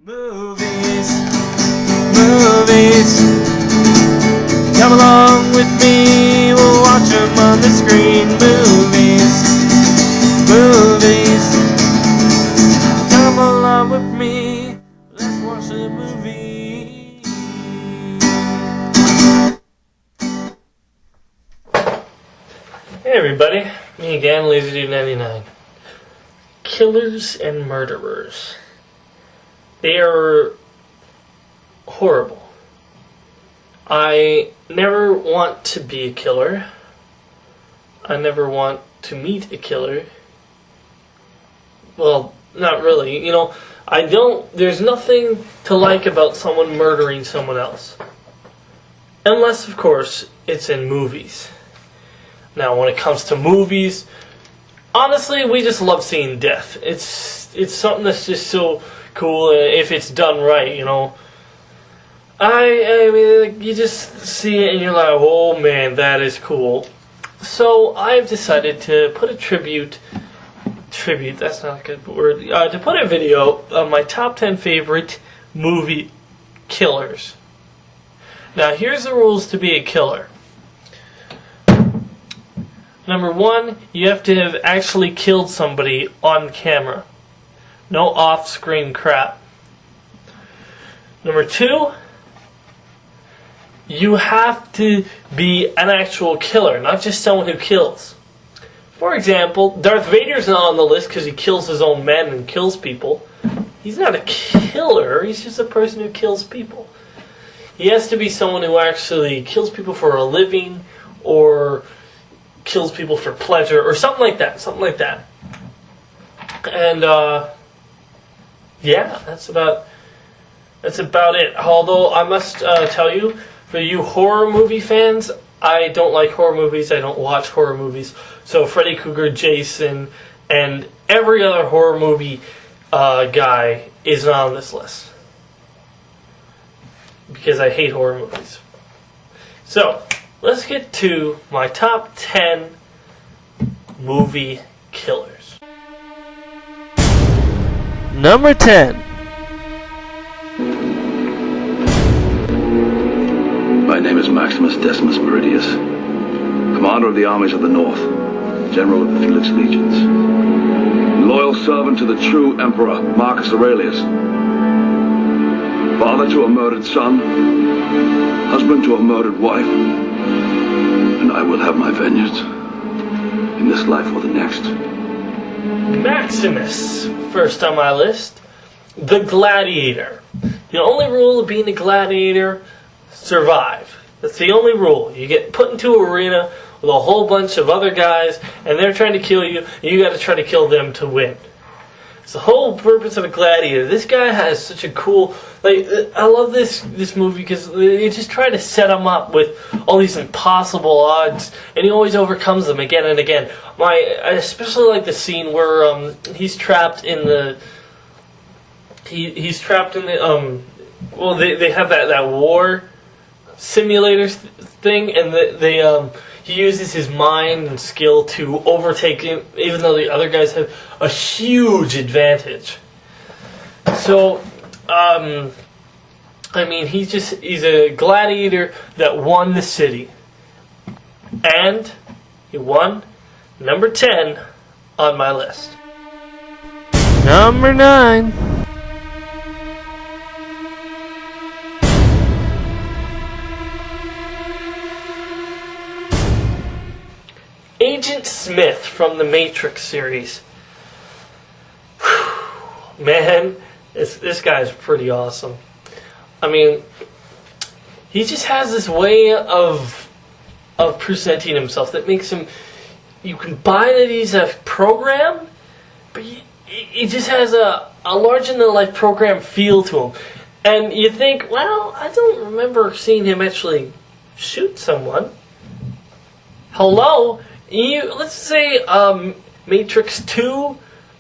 Movies, movies, come along with me, we'll watch them on the screen. Movies, movies, come along with me, let's watch a movie. Hey everybody, me again, LazyDude99. Killers and murderers. They are horrible. I never want to be a killer. I never want to meet a killer. Well, not really. You know, there's nothing to like about someone murdering someone else. Unless, of course, it's in movies. Now, when it comes to movies, honestly, we just love seeing death. It's something that's just so cool if it's done right, you know. I mean, you just see it and you're like, oh man, that is cool. So I've decided to put a tribute, that's not a good word, to put a video of my top 10 favorite movie killers. Now here's the rules to be a killer. Number 1, you have to have actually killed somebody on camera. No off-screen crap. Number 2, you have to be an actual killer, not just someone who kills. For example, Darth Vader's not on the list because he kills his own men and kills people. He's not a killer, he's just a person who kills people. He has to be someone who actually kills people for a living, or kills people for pleasure, or something like that, And, yeah, that's about it. Although, I must tell you, for you horror movie fans, I don't like horror movies, I don't watch horror movies. So Freddy Krueger, Jason, and every other horror movie guy is not on this list. Because I hate horror movies. So, let's get to my top 10 movie killers. Number 10. My name is Maximus Decimus Meridius, commander of the armies of the North, general of the Felix Legions, loyal servant to the true emperor Marcus Aurelius, father to a murdered son, husband to a murdered wife, and I will have my vengeance in this life or the next. Maximus, first on my list, the Gladiator. The only rule of being a gladiator, survive. That's the only rule. You get put into an arena with a whole bunch of other guys, and they're trying to kill you, and you got to try to kill them to win. It's the whole purpose of a gladiator. This guy has such a cool, I love this movie because they just try to set him up with all these impossible odds, and he always overcomes them again and again. I especially like the scene where he's trapped in the well, they have that war simulator thing, and he uses his mind and skill to overtake him, even though the other guys have a huge advantage. So, I mean, he's a gladiator that won the city. And he won number 10 on my list. Number 9. Agent Smith from the Matrix series. Whew. Man, this guy's pretty awesome. I mean, he just has this way of presenting himself that makes him, you can buy that he's a program, but he just has a larger-than-life program feel to him. And you think, well, I don't remember seeing him actually shoot someone. Hello? Let's say Matrix 2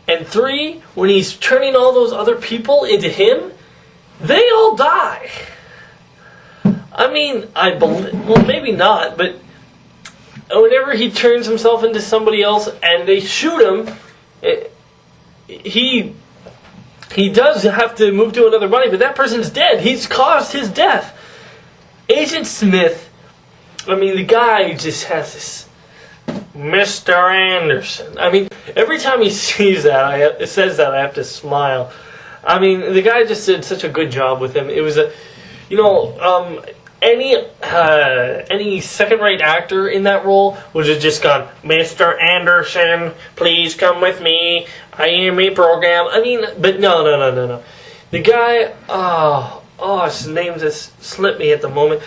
and 3, when he's turning all those other people into him, they all die. I mean, well, maybe not, but whenever he turns himself into somebody else and they shoot him, he he does have to move to another body, but that person's dead. He's caused his death. Agent Smith, I mean, the guy just has this Mr. Anderson. I mean, every time he sees that, it says that, I have to smile. I mean, the guy just did such a good job with him. It was any second-rate actor in that would have just gone, Mr. Anderson, please come with me. I am a program. I mean, but no. The guy, his name just slipped me at the moment.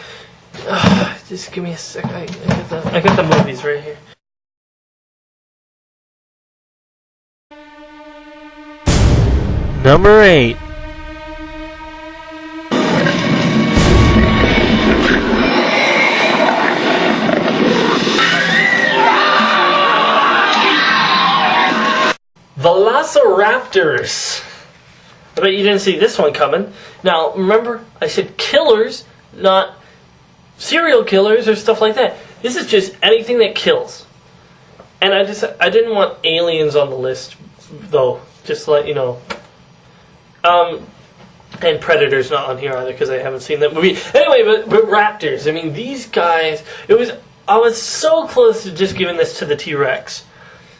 Just give me a sec. I got the movies right here. Number 8. Velociraptors. I bet you didn't see this one coming. Now, remember, I said killers, not serial killers or stuff like that. This is just anything that kills. And I didn't want aliens on the list, though, just to let you know. And Predator's not on here either because I haven't seen that movie. Anyway, but raptors. I mean, these guys. I was so close to just giving this to the T-Rex.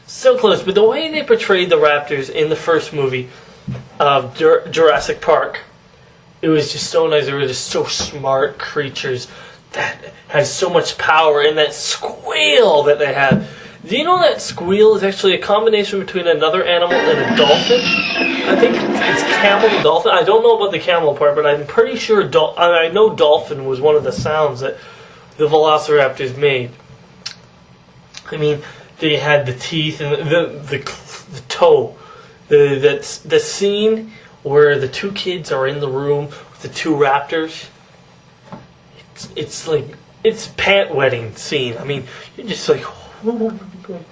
So close, but the way they portrayed the raptors in the first movie of Jurassic Park, it was just so nice. They were just so smart creatures that had so much power, and that squeal that they had. Do you know that squeal is actually a combination between another animal and a dolphin? I think it's camel and dolphin. I don't know about the camel part, but I'm pretty sure I know dolphin was one of the sounds that the Velociraptors made. I mean, they had the teeth and the toe. The scene where the two kids are in the room with the two raptors. It's like it's pant wetting scene. I mean, you're just like, oh my god.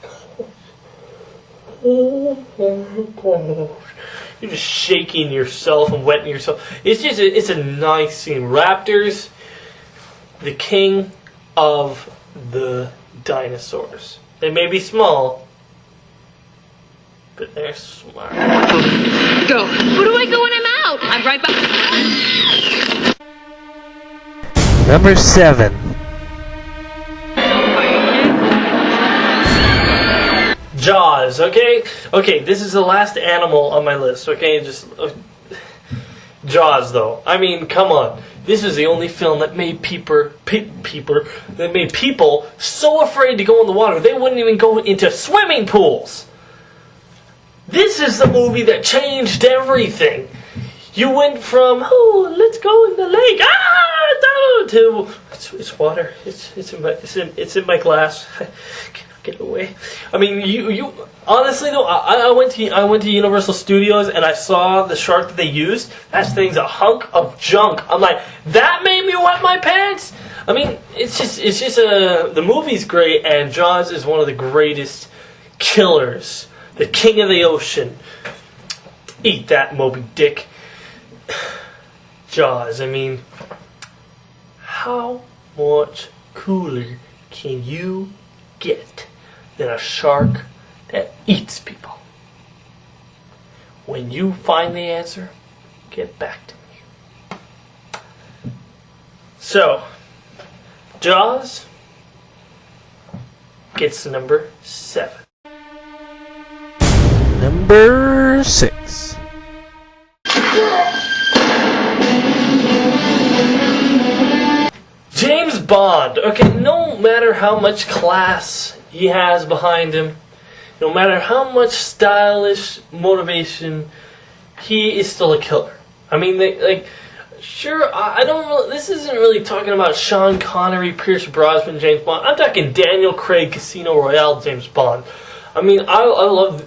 You're just shaking yourself and wetting yourself. It's a nice scene. Raptors, the king of the dinosaurs. They may be small, but they're smart. Go. Where do I go when I'm out? I'm right back. Number 7. Jaws. Okay. This is the last animal on my list. Okay, Jaws, though. I mean, come on. This is the only film that made people so afraid to go in the water they wouldn't even go into swimming pools. This is the movie that changed everything. You went from let's go in the lake down to it's water. It's in my glass. Get away. I mean, you honestly though, I went to Universal Studios and I saw the shark that they used. That thing's a hunk of junk. I'm like, that made me wet my pants. I mean, it's just the movie's great, and Jaws is one of the greatest killers, the king of the ocean. Eat that, Moby Dick. Jaws. I mean, how much cooler can you get than a shark that eats people? When you find the answer, get back to me. So, Jaws gets number 7. Number 6. James Bond. Okay, no matter how much class he has behind him, no matter how much stylish motivation, he is still a killer. I mean, sure, I don't really, this isn't really talking about Sean Connery, Pierce Brosnan, James Bond. I'm talking Daniel Craig, Casino Royale, James Bond. I mean, I love,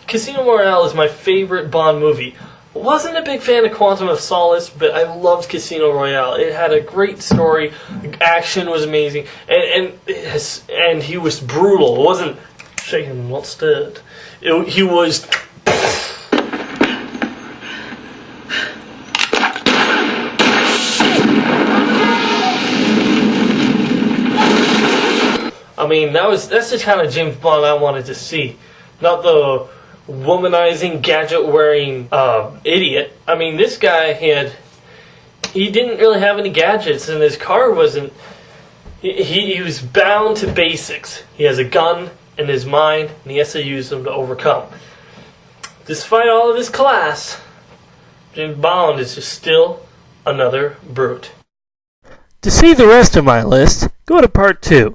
Casino Royale is my favorite Bond movie. Wasn't a big fan of Quantum of Solace, but I loved Casino Royale. It had a great story, action was amazing, and he was brutal. It wasn't shaken, not stirred. He was. I mean, that's the kind of James Bond I wanted to see, not the womanizing, gadget-wearing idiot. I mean, this guy he didn't really have any gadgets, and his car wasn't... He was bound to basics. He has a gun in his mind, and he has to use them to overcome. Despite all of his class, James Bond is just still another brute. To see the rest of my list, go to part 2.